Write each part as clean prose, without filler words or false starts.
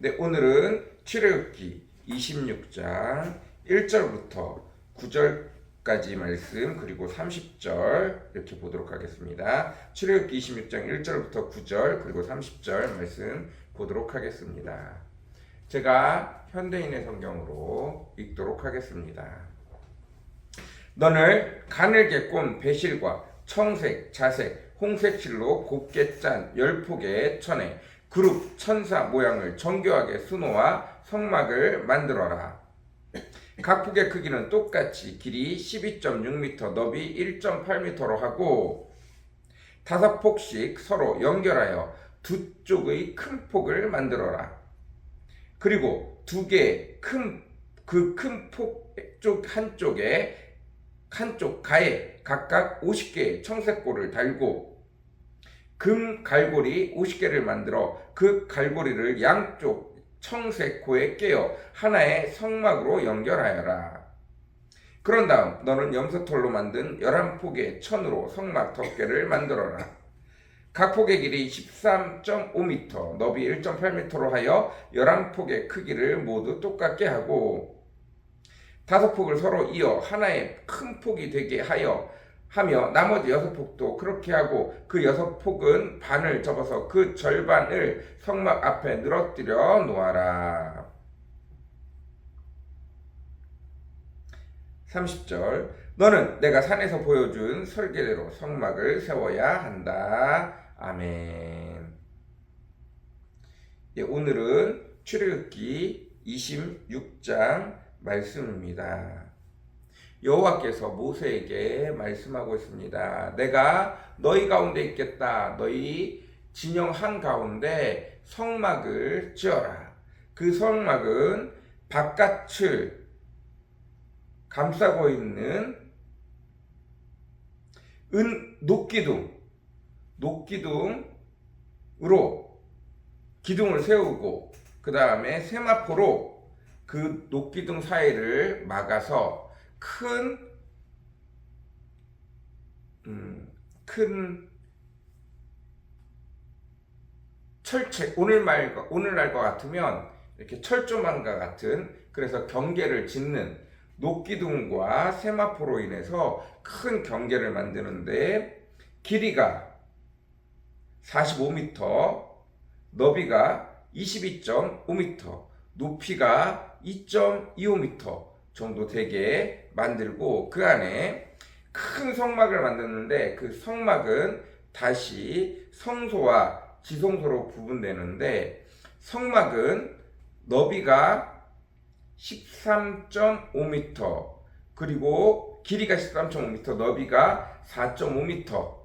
네, 오늘은 출애굽기 26장 1절부터 9절까지 말씀 그리고 30절 이렇게 보도록 하겠습니다. 출애굽기 26장 1절부터 9절 그리고 30절 말씀 보도록 하겠습니다. 제가 현대인의 성경으로 읽도록 하겠습니다. 너는 가늘게 꼰 배실과 청색, 자색, 홍색 실로 곱게 짠 10폭의 천에 그룹 천사 모양을 정교하게 수놓아 성막을 만들어라. 각 폭의 크기는 똑같이 길이 12.6m, 넓이 1.8m로 하고 5폭씩 서로 연결하여 두 쪽의 큰 폭을 만들어라. 그리고 두 개의 큰 폭 한쪽 가에 각각 50개의 청색골을 달고 금 갈고리 50개를 만들어 그 갈고리를 양쪽 청색고에 깨어 하나의 성막으로 연결하여라. 그런 다음 너는 염소털로 만든 11폭의 천으로 성막 덮개를 만들어라. 각 폭의 길이 13.5m, 넓이 1.8m로 하여 11폭의 크기를 모두 똑같게 하고 5폭을 서로 이어 하나의 큰 폭이 되게 하며 나머지 6폭도 그렇게 하고 그 6폭은 반을 접어서 그 절반을 성막 앞에 늘어뜨려 놓아라. 30절 너는 내가 산에서 보여준 설계대로 성막을 세워야 한다. 아멘. 예, 오늘은 출애굽기 26장 말씀입니다. 여호와께서 모세에게 말씀하고 있습니다. 내가 너희 가운데 있겠다. 너희 진영 한가운데 성막을 지어라. 그 성막은 바깥을 감싸고 있는 녹기둥으로 기둥을 세우고 그 다음에 세마포로 그 녹기둥 사이를 막아서 큰 철책, 오늘날과 같으면 이렇게 철조망과 같은, 그래서 경계를 짓는 녹기둥과 세마포로 인해서 큰 경계를 만드는데 길이가 45m, 너비가 22.5m, 높이가 2.25m 정도 되게 만들고 그 안에 큰 성막을 만드는데 그 성막은 다시 성소와 지성소로 구분되는데 성막은 너비가 13.5m 그리고 길이가 13.5m, 너비가 4.5m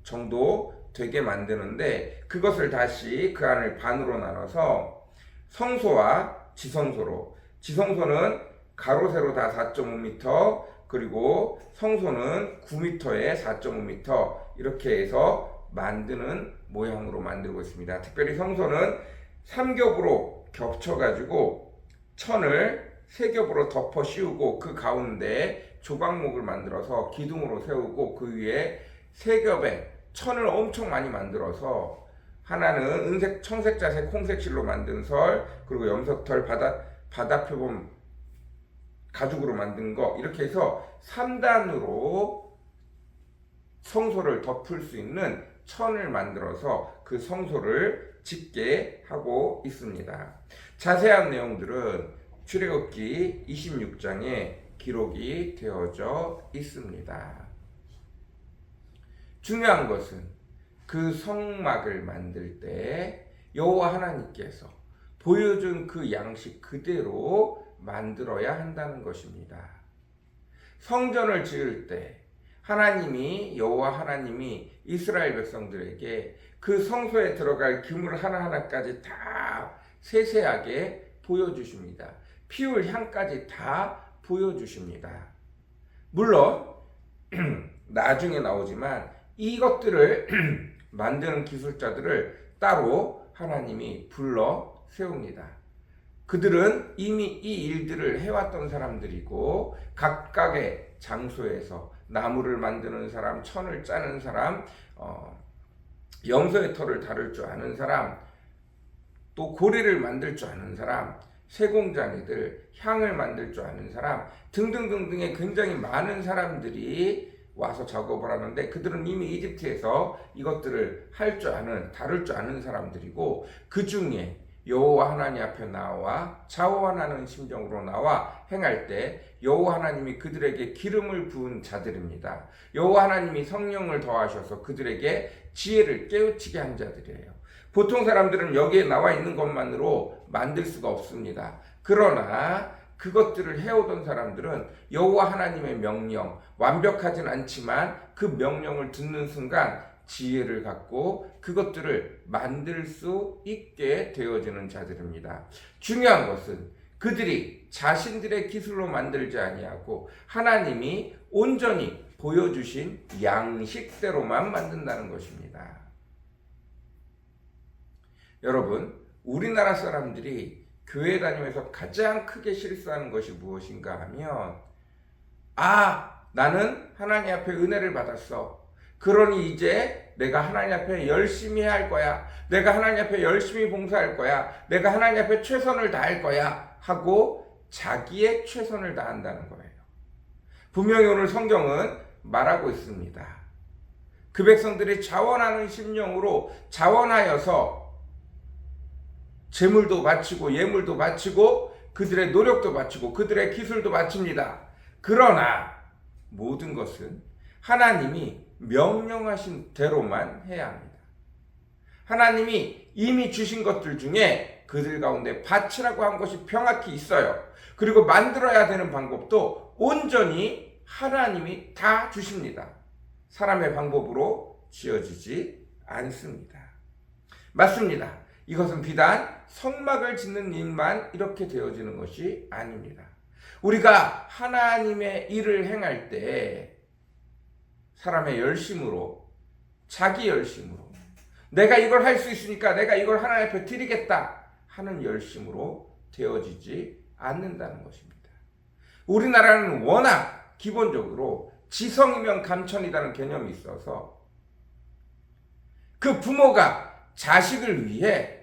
정도 되게 만드는데 그것을 다시 그 안을 반으로 나눠서 성소와 지성소로, 지성소는 가로 세로 다 4.5m 그리고 성소는 9m에 4.5m 이렇게 해서 만드는 모양으로 만들고 있습니다. 특별히 성소는 3겹으로 겹쳐가지고 천을 3겹으로 덮어 씌우고 그 가운데 조각목을 만들어서 기둥으로 세우고 그 위에 3겹에 천을 엄청 많이 만들어서 하나는 은색, 청색, 자색, 홍색 실로 만든 설, 그리고 염소털 바다표범 가죽으로 만든 거, 이렇게 해서 3단으로 성소를 덮을 수 있는 천을 만들어서 그 성소를 짓게 하고 있습니다. 자세한 내용들은 출애굽기 26장에 기록이 되어져 있습니다. 중요한 것은 그 성막을 만들 때 여호와 하나님께서 보여준 그 양식 그대로 만들어야 한다는 것입니다. 성전을 지을 때 여호와 하나님이 이스라엘 백성들에게 그 성소에 들어갈 기물 하나하나까지 다 세세하게 보여주십니다. 피울 향까지 다 보여주십니다. 물론 나중에 나오지만 이것들을 만드는 기술자들을 따로 하나님이 불러 세웁니다. 그들은 이미 이 일들을 해왔던 사람들이고 각각의 장소에서 나무를 만드는 사람, 천을 짜는 사람, 염소의 털을 다룰 줄 아는 사람, 또 고리를 만들 줄 아는 사람, 세공장이들, 향을 만들 줄 아는 사람 등등등등의 굉장히 많은 사람들이 와서 작업을 하는데, 그들은 이미 이집트에서 이것들을 할 줄 아는, 다룰 줄 아는 사람들이고, 그 중에 여호와 하나님 앞에 나와 자원하는 심정으로 나와 행할 때 여호와 하나님이 그들에게 기름을 부은 자들입니다. 여호와 하나님이 성령을 더하셔서 그들에게 지혜를 깨우치게 한 자들이에요. 보통 사람들은 여기에 나와 있는 것만으로 만들 수가 없습니다. 그러나 그것들을 해오던 사람들은 여호와 하나님의 명령, 완벽하진 않지만 그 명령을 듣는 순간 지혜를 갖고 그것들을 만들 수 있게 되어지는 자들입니다. 중요한 것은 그들이 자신들의 기술로 만들지 아니하고 하나님이 온전히 보여주신 양식대로만 만든다는 것입니다. 여러분, 우리나라 사람들이 교회 다니면서 가장 크게 실수하는 것이 무엇인가 하면, 나는 하나님 앞에 은혜를 받았어. 그러니 이제 내가 하나님 앞에 열심히 할 거야. 내가 하나님 앞에 열심히 봉사할 거야. 내가 하나님 앞에 최선을 다할 거야. 하고 자기의 최선을 다한다는 거예요. 분명히 오늘 성경은 말하고 있습니다. 그 백성들이 자원하는 심령으로 자원하여서 재물도 바치고 예물도 바치고 그들의 노력도 바치고 그들의 기술도 바칩니다. 그러나 모든 것은 하나님이 명령하신 대로만 해야 합니다. 하나님이 이미 주신 것들 중에 그들 가운데 바치라고 한 것이 명확히 있어요. 그리고 만들어야 되는 방법도 온전히 하나님이 다 주십니다. 사람의 방법으로 지어지지 않습니다. 맞습니다. 이것은 비단 성막을 짓는 일만 이렇게 되어지는 것이 아닙니다. 우리가 하나님의 일을 행할 때 사람의 열심으로, 자기 열심으로, 내가 이걸 할 수 있으니까 내가 이걸 하나님 앞에 드리겠다 하는 열심으로 되어지지 않는다는 것입니다. 우리나라는 워낙 기본적으로 지성이면 감천이라는 개념이 있어서 그 부모가 자식을 위해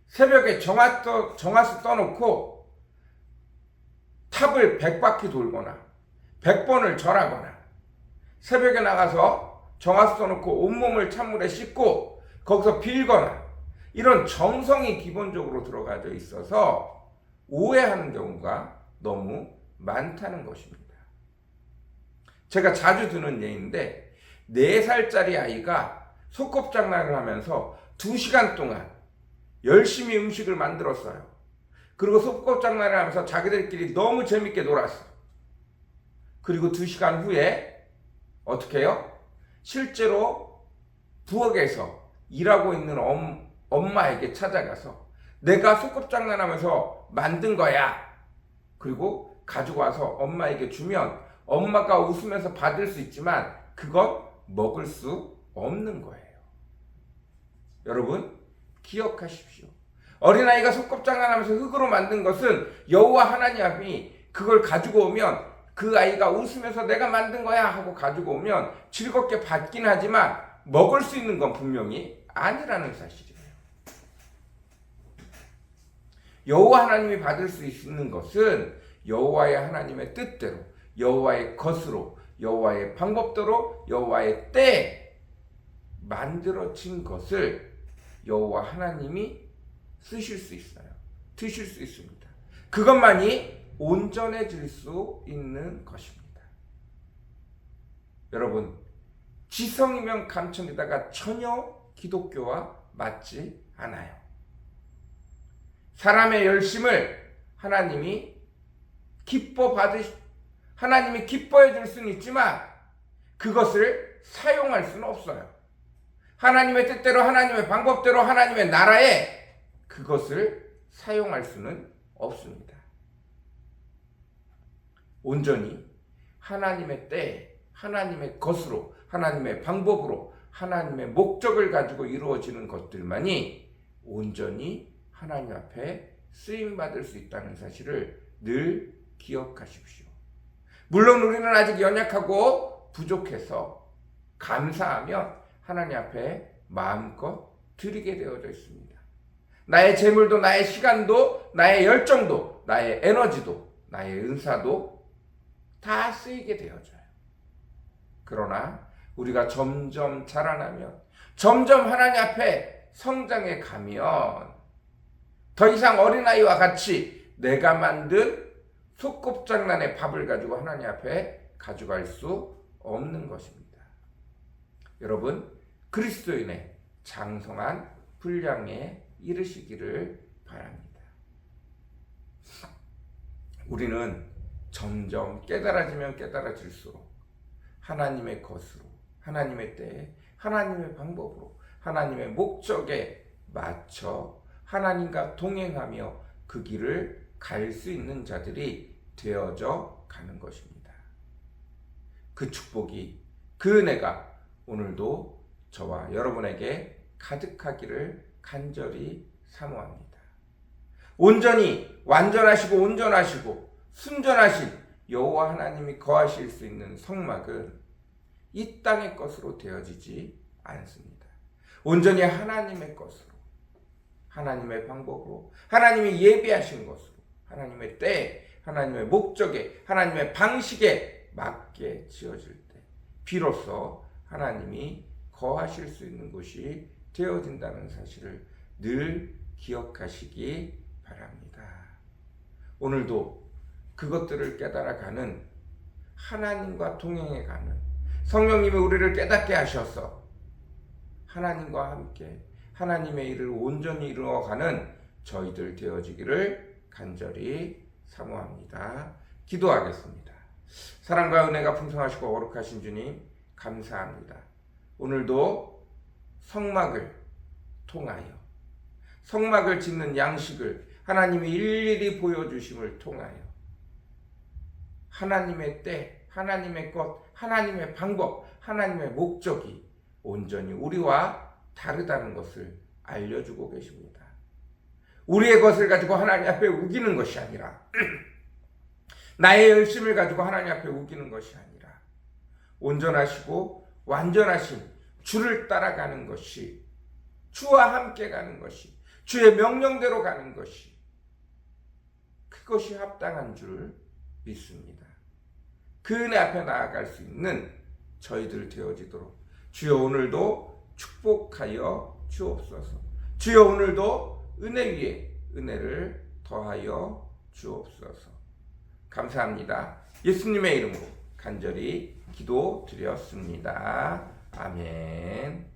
새벽에 정화수 떠놓고 탑을 100바퀴 돌거나 100번을 절하거나 새벽에 나가서 정화수 떠놓고 온몸을 찬물에 씻고 거기서 빌거나 이런 정성이 기본적으로 들어가져 있어서 오해하는 경우가 너무 많다는 것입니다. 제가 자주 드는 예인데 4살짜리 아이가 소꿉장난을 하면서 2시간 동안 열심히 음식을 만들었어요. 그리고 소꿉장난을 하면서 자기들끼리 너무 재밌게 놀았어. 그리고 2시간 후에 어떻게 해요? 실제로 부엌에서 일하고 있는 엄마에게 찾아가서 내가 소꿉장난하면서 만든 거야. 그리고 가지고 와서 엄마에게 주면 엄마가 웃으면서 받을 수 있지만 그건 먹을 수 없는 거예요. 여러분 기억하십시오. 어린아이가 소꿉장난하면서 흙으로 만든 것은 여호와 하나님이 그걸 가지고 오면 그 아이가 웃으면서 내가 만든 거야 하고 가지고 오면 즐겁게 받긴 하지만 먹을 수 있는 건 분명히 아니라는 사실이에요. 여호와 하나님이 받을 수 있는 것은 여호와의 하나님의 뜻대로, 여호와의 것으로, 여호와의 방법대로, 여호와의 때에 만들어진 것을 여호와 하나님이 쓰실 수 있어요. 드실 수 있습니다. 그것만이 온전해질 수 있는 것입니다. 여러분, 지성이면 감천이다가 전혀 기독교와 맞지 않아요. 사람의 열심을 하나님이 하나님이 기뻐해 줄 수는 있지만 그것을 사용할 수는 없어요. 하나님의 뜻대로, 하나님의 방법대로, 하나님의 나라에 그것을 사용할 수는 없습니다. 온전히 하나님의 때에, 하나님의 것으로, 하나님의 방법으로, 하나님의 목적을 가지고 이루어지는 것들만이 온전히 하나님 앞에 쓰임받을 수 있다는 사실을 늘 기억하십시오. 물론 우리는 아직 연약하고 부족해서 감사하면 하나님 앞에 마음껏 드리게 되어져 있습니다. 나의 재물도, 나의 시간도, 나의 열정도, 나의 에너지도, 나의 은사도 다 쓰이게 되어져요. 그러나 우리가 점점 자라나면, 점점 하나님 앞에 성장해 가면 더 이상 어린아이와 같이 내가 만든 소꿉장난의 밥을 가지고 하나님 앞에 가져갈 수 없는 것입니다. 여러분, 그리스도인의 장성한 분량에 이르시기를 바랍니다. 우리는 점점 깨달아지면 깨달아질수록 하나님의 것으로, 하나님의 때에, 하나님의 방법으로, 하나님의 목적에 맞춰 하나님과 동행하며 그 길을 갈 수 있는 자들이 되어져 가는 것입니다. 그 축복이, 그 은혜가 오늘도 저와 여러분에게 가득하기를 간절히 사모합니다. 온전히 완전하시고 온전하시고 순전하신 여호와 하나님이 거하실 수 있는 성막은 이 땅의 것으로 되어지지 않습니다. 온전히 하나님의 것으로, 하나님의 방법으로, 하나님이 예비하신 것으로, 하나님의 때에, 하나님의 목적에, 하나님의 방식에 맞게 지어질 때 비로소 하나님이 거하실 수 있는 곳이 되어진다는 사실을 늘 기억하시기 바랍니다. 오늘도 그것들을 깨달아가는, 하나님과 동행해가는 성령님이 우리를 깨닫게 하셔서 하나님과 함께 하나님의 일을 온전히 이루어가는 저희들 되어지기를 간절히 사모합니다. 기도하겠습니다. 사랑과 은혜가 풍성하시고 거룩하신 주님, 감사합니다. 오늘도 성막을 통하여, 성막을 짓는 양식을 하나님이 일일이 보여주심을 통하여 하나님의 때, 하나님의 것, 하나님의 방법, 하나님의 목적이 온전히 우리와 다르다는 것을 알려주고 계십니다. 우리의 것을 가지고 하나님 앞에 우기는 것이 아니라 나의 열심을 가지고 하나님 앞에 우기는 것이 아니라 온전하시고 완전하신 주를 따라가는 것이, 주와 함께 가는 것이, 주의 명령대로 가는 것이, 그것이 합당한 줄 믿습니다. 그 은혜 앞에 나아갈 수 있는 저희들 되어지도록 주여 오늘도 축복하여 주옵소서. 주여 오늘도 은혜 위에 은혜를 더하여 주옵소서. 감사합니다. 예수님의 이름으로 간절히 기도드렸습니다. 아멘.